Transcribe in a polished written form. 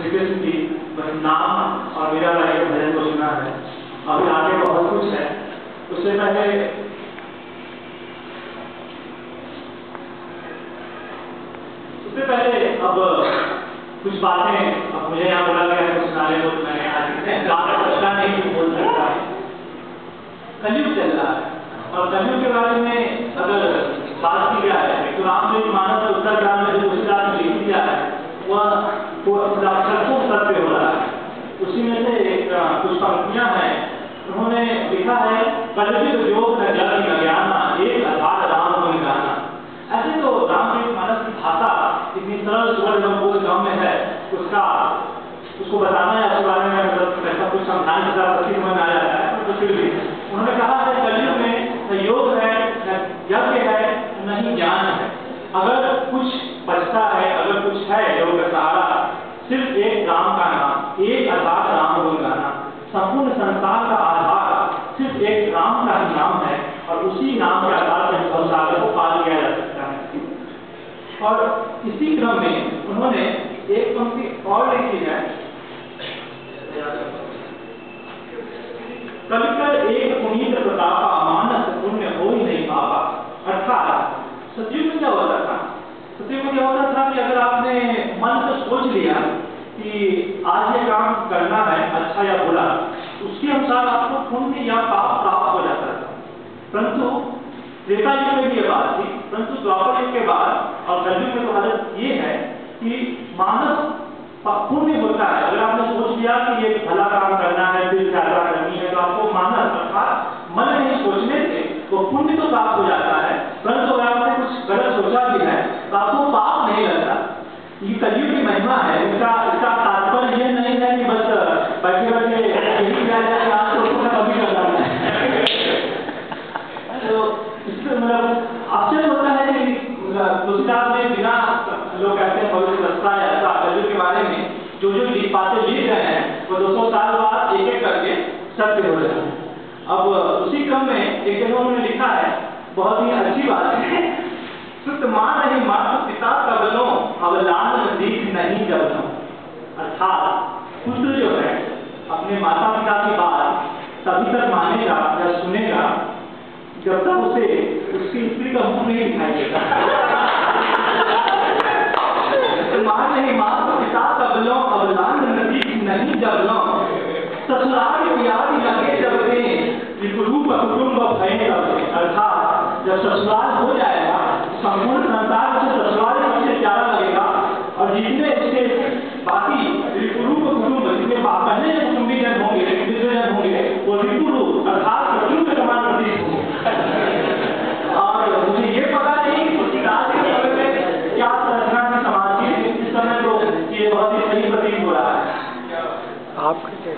श्री कृष्ण की बस नाम और मीरा बाई के भजन को सुना है। अभी आगे बहुत कुछ है। उससे पहले अब कुछ बातें अब मुझे यहाँ बोला गया है सुनाने को, मैंने आज नहीं बोल सकता। कलयुग चल रहा है और कलयुग के बारे में अगर बात की जाए तो रामचरित मानस उत्तरकांड में जो तुलसीदास ने लिख दिया है वह सचमुच सत्य हो रहा है। उसी में से कुछ पंक्तियां हैं, उन्होंने लिखा है कलयुग योग न जग न ज्ञाना एक आधार राम को निकालना। ऐसे तो रामचरित मानस की भाषा इतनी सरल सुवर्ण बोध गांव में है, उसको बताना या उसके बारे में मतलब ऐसा कुछ समझाने से प्रति समझ आ जाता है। तो फिर भी उन्होंने कहा है कलयुग में न योग है न यज्ञ है न ही ज्ञान है। अगर कुछ बचता है, अगर कुछ है योग का सहारा, सिर्फ एक राम का नाम, एक आधार राम को गाना। संपूर्ण संसार का आधार सिर्फ एक राम का ही नाम है और उसी नाम के आधार से संसार को पार किया जा सकता है। और इसी क्रम में उन्होंने एक पंक्ति और लिखी है, कलिकर एक पुनीत प्रतापा मानस पुण्य हो ही नहीं पापा। अर्थात सतयुग में क्या होता था? सतयुग में क्या होता था कि अगर आपने मन से सोच लिया कि आज ये काम करना है अच्छा या बुरा, उसके अनुसार आपको पुण्य या पाप प्राप्त हो जाता था। परंतु त्रेता युग में भी ये बात थी, परंतु द्वापर युग के बाद और कलयुग में तो हालत ये है कि मानस पुण्य होता है। अगर आपने सोच लिया कि ये भला काम करना है, फिर यात्रा करनी है, तो आपको मानस अर्थात मन में ही सोचने से वो पुण्य तो प्राप्त हो जाता है। परंतु अगर आपने कुछ गलत सोचा भी है तो आपको पाप नहीं लगता। ये कलयुग की महिमा है। इसका तात्पर्य ये नहीं है कि बस बैठे बैठे यही किया जाए आपको कभी करना है। तो इससे मतलब आश्चर्य होता है कि तुलसीदास ने बिना लोग कहते हैं पवित्र रास्ता या ऐसा कलयुग के बारे में जो बातें लिख रहे हैं वो 200 साल बाद एक एक करके सत्य हो रहे हैं। अब उसी क्रम में एक जगह उन्होंने लिखा है, बहुत ही अच्छी बात है, सुत मां नहीं मातु पिता कबलों अवलाद दीख नहीं जबलों। अर्थात पुत्र जो है अपने माता पिता की बात तभी तक मानेगा या सुनेगा जब तक उसे उसकी स्त्री का मुंह नहीं दिखाई देगा। मां नहीं मातु पिता कबलों अवलाद दीख नहीं जबलों। ससुराल याद लगे जब विकुरूप कुटुंब भय। अर्थात जब ससुराल हो जाएगा संपूर्ण संसार से ससुराल सबसे प्यारा लगेगा और जितने इसके बाकी विकुरूप कुटुंब जितने पहले कुटुंबी जन होंगे जन होंगे वो विकुरूप अर्थात कुटुंब के समान प्रतीत होंगे। और मुझे ये पता नहीं कि आज के समय में क्या संरचना की समाज की, इस समय तो ये बहुत ही सही प्रतीत हो रहा है। आपका क्या